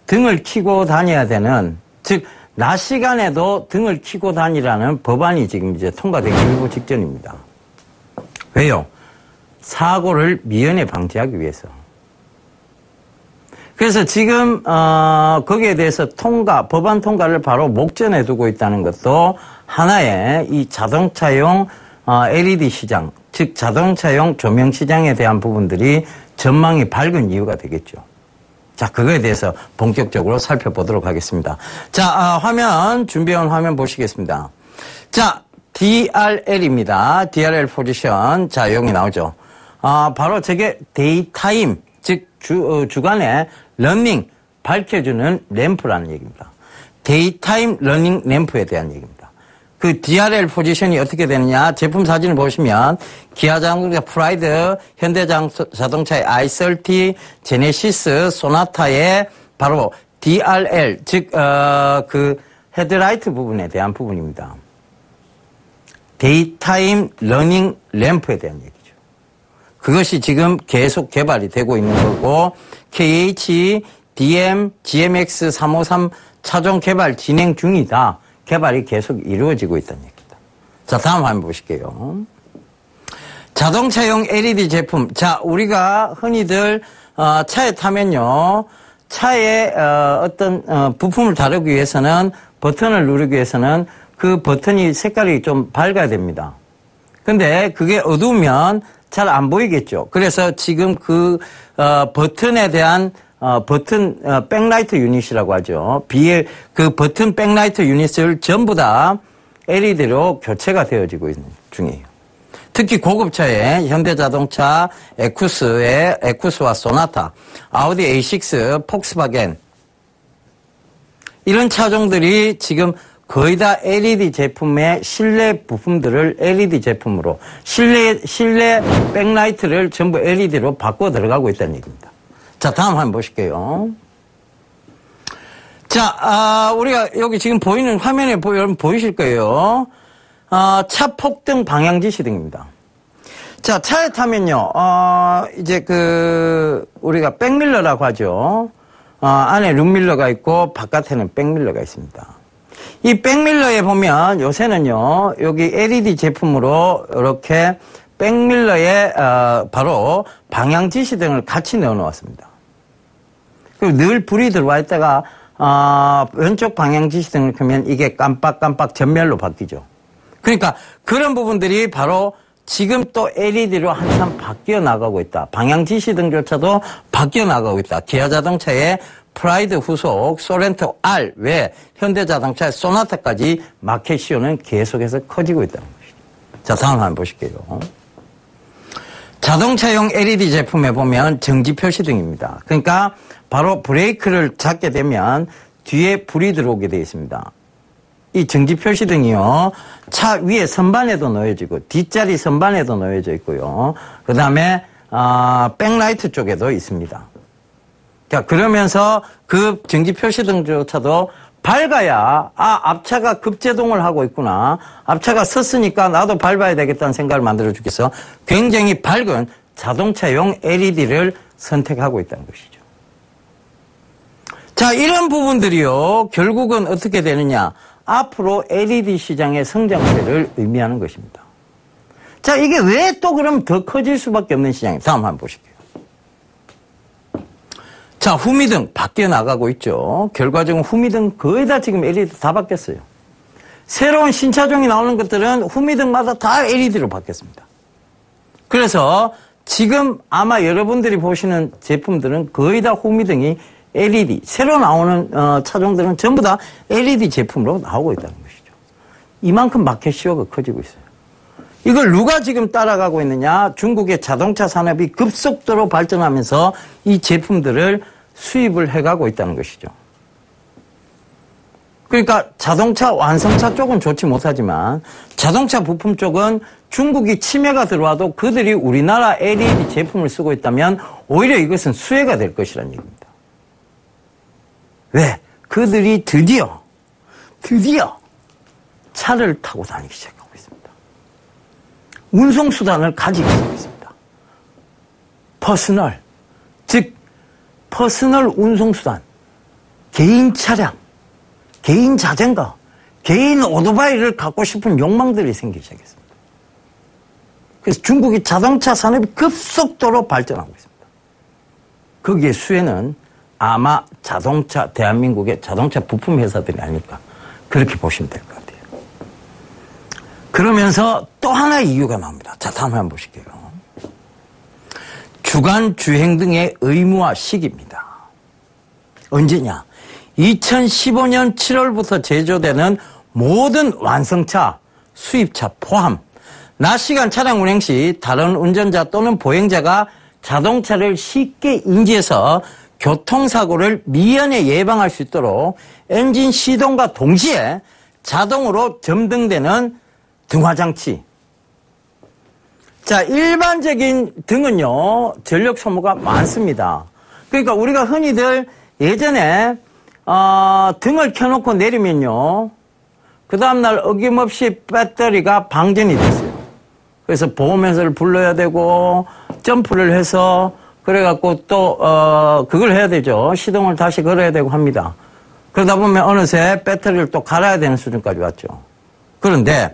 등을 켜고 다녀야 되는, 즉, 낮 시간에도 등을 켜고 다니라는 법안이 지금 이제 통과되기 일보 직전입니다. 왜요? 사고를 미연에 방지하기 위해서. 그래서 지금, 거기에 대해서 법안 통과를 바로 목전에 두고 있다는 것도 하나의 이 자동차용 LED 시장, 즉 자동차용 조명 시장에 대한 부분들이 전망이 밝은 이유가 되겠죠. 자, 그거에 대해서 본격적으로 살펴보도록 하겠습니다. 자, 준비한 화면 보시겠습니다. 자, DRL입니다. DRL 포지션. 자, 여기 나오죠. 바로 저게 데이타임, 즉 주간에 러닝 밝혀주는 램프라는 얘기입니다. 데이타임 러닝 램프에 대한 얘기입니다. 그 DRL 포지션이 어떻게 되느냐? 제품 사진을 보시면 기아 자동차 프라이드, 현대자동차의 i30, 제네시스, 소나타의 바로 DRL, 즉 그 헤드라이트 부분에 대한 부분입니다. 데이타임 러닝 램프에 대한 얘기죠. 그것이 지금 계속 개발이 되고 있는 거고 KH, DM, GMX 353 차종 개발 진행 중이다. 개발이 계속 이루어지고 있다는 얘기입니다. 자, 다음 화면 보실게요. 자동차용 LED 제품. 자, 우리가 흔히들 차에 타면요. 차에 어떤 부품을 다루기 위해서는 버튼을 누르기 위해서는 그 버튼이 색깔이 좀 밝아야 됩니다. 근데 그게 어두우면 잘 안 보이겠죠. 그래서 지금 그 버튼에 대한 버튼 백라이트 유닛이라고 하죠. 그 버튼 백라이트 유닛을 전부 다 LED로 교체가 되어지고 있는 중이에요. 특히 고급차에 현대자동차 에쿠스와 소나타, 아우디 A6, 폭스바겐 이런 차종들이 지금 거의 다 LED 제품의 실내 부품들을 LED 제품으로 실내 백라이트를 전부 LED로 바꿔 들어가고 있다는 얘기입니다. 자, 다음 한번 보실게요. 자, 우리가 여기 지금 보이는 화면에 여러분 보이실 거예요. 차 폭등 방향 지시등입니다. 자, 차에 타면요, 이제 우리가 백밀러라고 하죠. 안에 룸밀러가 있고 바깥에는 백밀러가 있습니다. 이 백밀러에 보면 요새는요, 여기 LED 제품으로 이렇게 백밀러에 바로 방향 지시등을 같이 넣어 놓았습니다. 그리고 늘 불이 들어와 있다가 왼쪽 방향 지시등을 켜면 이게 깜빡깜빡 전멸로 바뀌죠. 그러니까 그런 부분들이 바로 지금 또 LED로 한참 바뀌어 나가고 있다. 방향 지시등조차도 바뀌어 나가고 있다. 기아 자동차의 프라이드 후속 소렌토 R 외 현대자동차의 소나타까지 마켓 시효는 계속해서 커지고 있다는 것이죠. 자, 다음 한번 보실게요. 자동차용 LED 제품에 보면 정지 표시등입니다. 그러니까 바로 브레이크를 잡게 되면 뒤에 불이 들어오게 되어 있습니다. 이 정지 표시등이요, 차 위에 선반에도 놓여지고 뒷자리 선반에도 놓여져 있고요. 그 다음에 백라이트 쪽에도 있습니다. 자, 그러면서 그 정지 표시등조차도 밝아야 앞차가 급제동을 하고 있구나, 앞차가 섰으니까 나도 밟아야 되겠다는 생각을 만들어주겠어 굉장히 밝은 자동차용 LED를 선택하고 있다는 것이죠. 자, 이런 부분들이요, 결국은 어떻게 되느냐, 앞으로 LED 시장의 성장세를 의미하는 것입니다. 자, 이게 왜 또 그럼 더 커질 수밖에 없는 시장이에요? 다음 한번 보실게요. 자, 후미등 바뀌어 나가고 있죠. 결과적으로 후미등 거의 다 지금 LED 다 바뀌었어요. 새로운 신차종이 나오는 것들은 후미등마다 다 LED로 바뀌었습니다. 그래서 지금 아마 여러분들이 보시는 제품들은 거의 다 후미등이 LED, 새로 나오는 차종들은 전부 다 LED 제품으로 나오고 있다는 것이죠. 이만큼 마켓 시효가 커지고 있어요. 이걸 누가 지금 따라가고 있느냐? 중국의 자동차 산업이 급속도로 발전하면서 이 제품들을 수입을 해가고 있다는 것이죠. 그러니까 자동차 완성차 쪽은 좋지 못하지만 자동차 부품 쪽은 중국이 침해가 들어와도 그들이 우리나라 LED 제품을 쓰고 있다면 오히려 이것은 수혜가 될 것이라는 얘기입니다. 왜? 그들이 드디어 차를 타고 다니기 시작하고 있습니다. 운송수단을 가지기 시작했습니다. 퍼스널 운송수단, 개인 차량, 개인 자전거, 개인 오토바이를 갖고 싶은 욕망들이 생기기 시작했습니다. 그래서 중국이 자동차 산업이 급속도로 발전하고 있습니다. 거기에 수혜는 아마 대한민국의 자동차 부품 회사들이 아닐까. 그렇게 보시면 될 것 같아요. 그러면서 또 하나의 이유가 나옵니다. 자, 다음 한번 보실게요. 주간 주행 등의 의무화 시기입니다. 언제냐? 2015년 7월부터 제조되는 모든 완성차, 수입차 포함, 낮 시간 차량 운행 시 다른 운전자 또는 보행자가 자동차를 쉽게 인지해서 교통사고를 미연에 예방할 수 있도록 엔진 시동과 동시에 자동으로 점등되는 등화장치. 자, 일반적인 등은요, 전력 소모가 많습니다. 그러니까 우리가 흔히들 예전에 등을 켜놓고 내리면요, 그 다음날 어김없이 배터리가 방전이 됐어요. 그래서 보험회사를 불러야 되고 점프를 해서 그래갖고 또 그걸 해야 되죠. 시동을 다시 걸어야 되고 합니다. 그러다 보면 어느새 배터리를 또 갈아야 되는 수준까지 왔죠. 그런데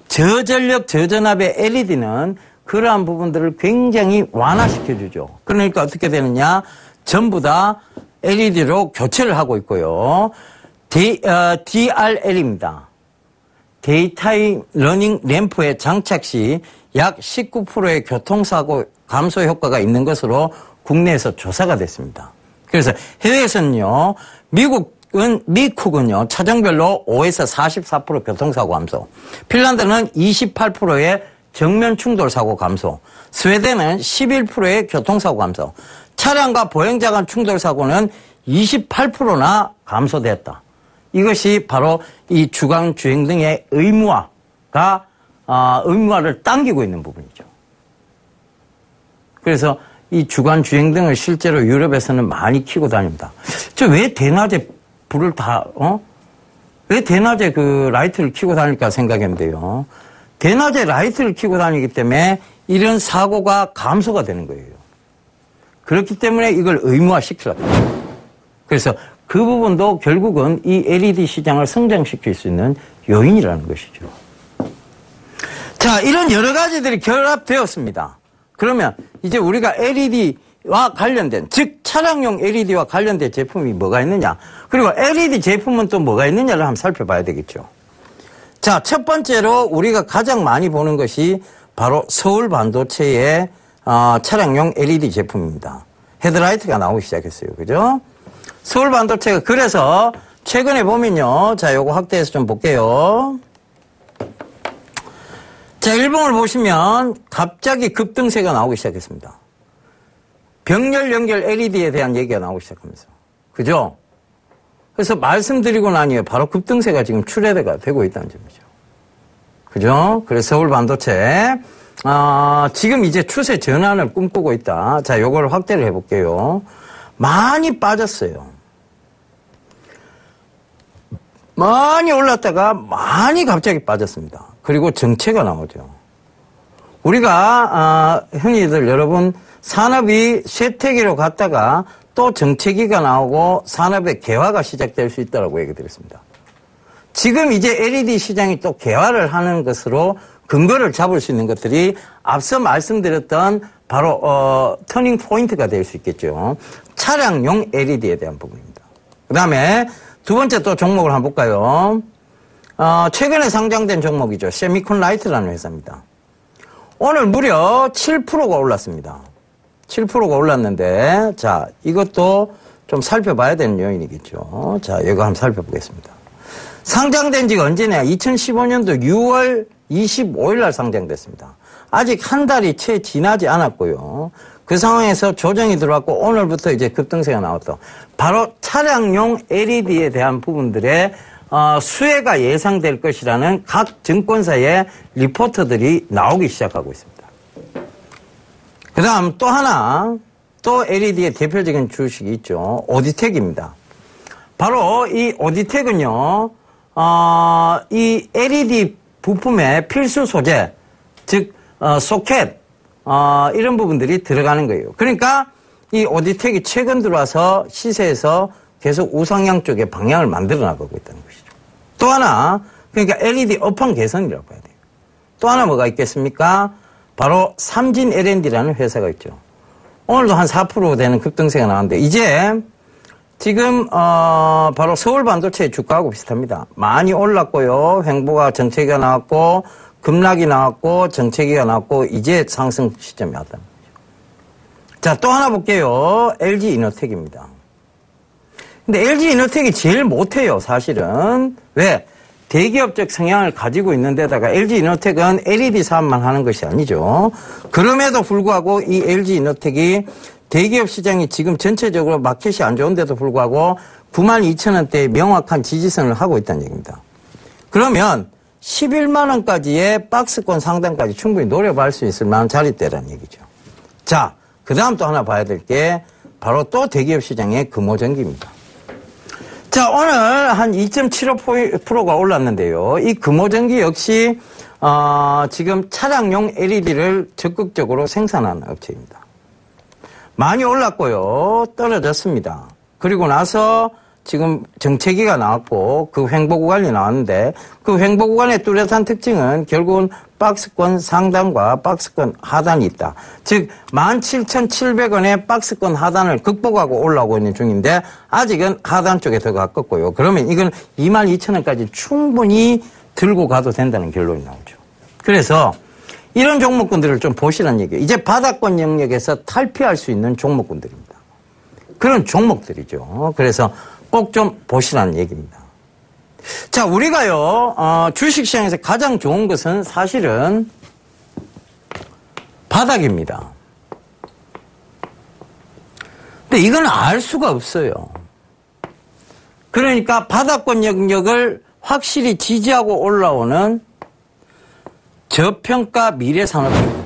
저전력 저전압의 LED는 그러한 부분들을 굉장히 완화시켜주죠. 그러니까 어떻게 되느냐, 전부 다 LED로 교체를 하고 있고요. DRL입니다. 데이타임 러닝 램프의 장착 시 약 19%의 교통사고 감소 효과가 있는 것으로 국내에서 조사가 됐습니다. 그래서 해외에서는요, 미국은요, 차종별로 5에서 44% 교통사고 감소, 핀란드는 28%의 정면 충돌 사고 감소, 스웨덴은 11%의 교통사고 감소, 차량과 보행자 간 충돌 사고는 28%나 감소됐다. 이것이 바로 이 주간 주행 등의 의무화를 당기고 있는 부분이죠. 그래서 이 주간 주행 등을 실제로 유럽에서는 많이 켜고 다닙니다. 왜 대낮에 왜 대낮에 그 라이트를 켜고 다닐까 생각했는데요. 대낮에 라이트를 켜고 다니기 때문에 이런 사고가 감소가 되는 거예요. 그렇기 때문에 이걸 의무화 시키려고 합니다. 그래서 그 부분도 결국은 이 LED 시장을 성장시킬 수 있는 요인이라는 것이죠. 자, 이런 여러 가지들이 결합되었습니다. 그러면 이제 우리가 LED와 관련된, 즉 차량용 LED와 관련된 제품이 뭐가 있느냐, 그리고 LED 제품은 또 뭐가 있느냐를 한번 살펴봐야 되겠죠. 자, 첫 번째로 우리가 가장 많이 보는 것이 바로 서울 반도체의 차량용 LED 제품입니다. 헤드라이트가 나오기 시작했어요. 그죠? 서울 반도체가, 그래서 최근에 보면요. 자, 요거 확대해서 좀 볼게요. 자, 일봉을 보시면 갑자기 급등세가 나오기 시작했습니다. 병렬 연결 LED에 대한 얘기가 나오기 시작하면서. 그죠? 그래서 말씀드리고 나니에 바로 급등세가 지금 출회가 되고 있다는 점이죠. 그죠? 그래서 서울 반도체, 지금 이제 추세 전환을 꿈꾸고 있다. 자, 요걸 확대를 해볼게요. 많이 빠졌어요. 많이 올랐다가 많이 갑자기 빠졌습니다. 그리고 정체가 나오죠. 우리가 흔히들 여러분 산업이 쇠퇴기로 갔다가 또 정체기가 나오고 산업의 개화가 시작될 수 있다고 얘기 드렸습니다. 지금 이제 LED 시장이 또 개화를 하는 것으로 근거를 잡을 수 있는 것들이 앞서 말씀드렸던 바로 터닝 포인트가 될 수 있겠죠. 차량용 LED에 대한 부분입니다. 그 다음에 두 번째 또 종목을 한번 볼까요? 최근에 상장된 종목이죠. 세미콘라이트라는 회사입니다. 오늘 무려 7%가 올랐습니다. 7%가 올랐는데, 자, 이것도 좀 살펴봐야 되는 요인이겠죠. 자, 이거 한번 살펴보겠습니다. 상장된 지가 언제냐? 2015년도 6월 25일 날 상장됐습니다. 아직 한 달이 채 지나지 않았고요. 그 상황에서 조정이 들어왔고 오늘부터 이제 급등세가 나왔다. 바로 차량용 LED에 대한 부분들의 수혜가 예상될 것이라는 각 증권사의 리포트들이 나오기 시작하고 있습니다. 그 다음 또 하나, 또 LED의 대표적인 주식이 있죠. 오디텍입니다. 바로 이 오디텍은요, 이 LED 부품의 필수 소재, 즉, 소켓, 이런 부분들이 들어가는 거예요. 그러니까 이 오디텍이 최근 들어와서 시세에서 계속 우상향 쪽에 방향을 만들어 나가고 있다는 것이죠. 또 하나, 그러니까 LED 업황 개선이라고 봐야 돼요. 또 하나 뭐가 있겠습니까? 바로 삼진 L&D라는 회사가 있죠. 오늘도 한 4% 되는 급등세가 나왔는데, 이제 지금 바로 서울 반도체 주가하고 비슷합니다. 많이 올랐고요. 횡보가 정체기가 나왔고, 급락이 나왔고, 정체기가 나왔고, 이제 상승 시점이 왔다는 거죠. 자, 또 하나 볼게요. LG 이노텍입니다. 근데 LG 이노텍이 제일 못해요, 사실은. 왜? 대기업적 성향을 가지고 있는 데다가 LG 이노텍은 LED 사업만 하는 것이 아니죠. 그럼에도 불구하고 이 LG 이노텍이 대기업 시장이 지금 전체적으로 마켓이 안 좋은데도 불구하고 92,000원대의 명확한 지지선을 하고 있다는 얘기입니다. 그러면 11만 원까지의 박스권 상단까지 충분히 노려볼 수 있을 만한 자리대라는 얘기죠. 자, 그 다음 또 하나 봐야 될 게 바로 또 대기업 시장의 금호전기입니다. 자, 오늘 한 2.75%가 올랐는데요. 이 금호전기 역시 지금 차량용 LED를 적극적으로 생산하는 업체입니다. 많이 올랐고요. 떨어졌습니다. 그리고 나서 지금 정체기가 나왔고 그 횡보 구간이 나왔는데 그 횡보 구간의 뚜렷한 특징은 결국은 박스권 상단과 박스권 하단이 있다. 즉 17,700원의 박스권 하단을 극복하고 올라오고 있는 중인데 아직은 하단 쪽에 더 가깝고요. 그러면 이건 22,000원까지 충분히 들고 가도 된다는 결론이 나오죠. 그래서 이런 종목군들을 좀 보시라는 얘기예요. 이제 바닥권 영역에서 탈피할 수 있는 종목군들입니다. 그런 종목들이죠. 그래서 꼭 좀 보시라는 얘기입니다. 자, 우리가요, 주식시장에서 가장 좋은 것은 사실은 바닥입니다. 근데 이건 알 수가 없어요. 그러니까 바닥권 영역을 확실히 지지하고 올라오는 저평가 미래산업주.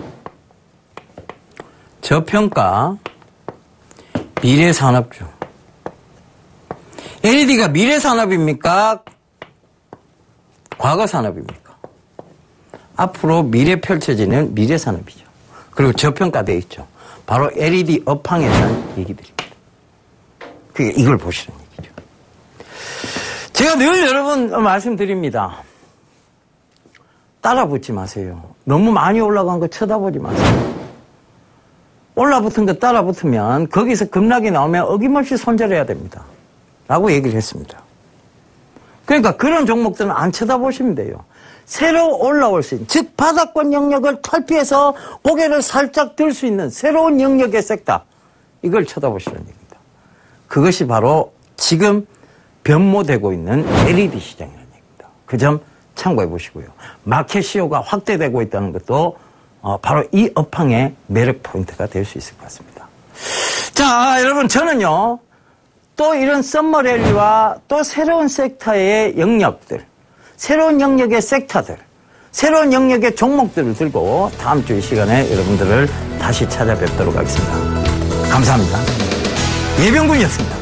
저평가 미래산업주. LED가 미래산업입니까? 과거산업입니까? 앞으로 미래 펼쳐지는 미래산업이죠. 그리고 저평가되어 있죠. 바로 LED 업황에 대한 얘기들입니다. 이걸 보시는 얘기죠. 제가 늘 여러분 말씀드립니다. 따라붙지 마세요. 너무 많이 올라간 거 쳐다보지 마세요. 올라붙은 거 따라붙으면 거기서 급락이 나오면 어김없이 손절해야 됩니다. 라고 얘기를 했습니다. 그러니까 그런 종목들은 안 쳐다보시면 돼요. 새로 올라올 수 있는, 즉 바닥권 영역을 탈피해서 고개를 살짝 들 수 있는 새로운 영역의 섹터, 이걸 쳐다보시는 얘기입니다. 그것이 바로 지금 변모되고 있는 LED 시장이라는 얘기입니다. 그 점 참고해 보시고요. 마켓 시효가 확대되고 있다는 것도 바로 이 업황의 매력 포인트가 될 수 있을 것 같습니다. 자, 여러분, 저는요, 또 이런 썸머랠리와 또 새로운 섹터의 영역들, 새로운 영역의 섹터들, 새로운 영역의 종목들을 들고 다음 주 이 시간에 여러분들을 다시 찾아뵙도록 하겠습니다. 감사합니다. 예병군이었습니다.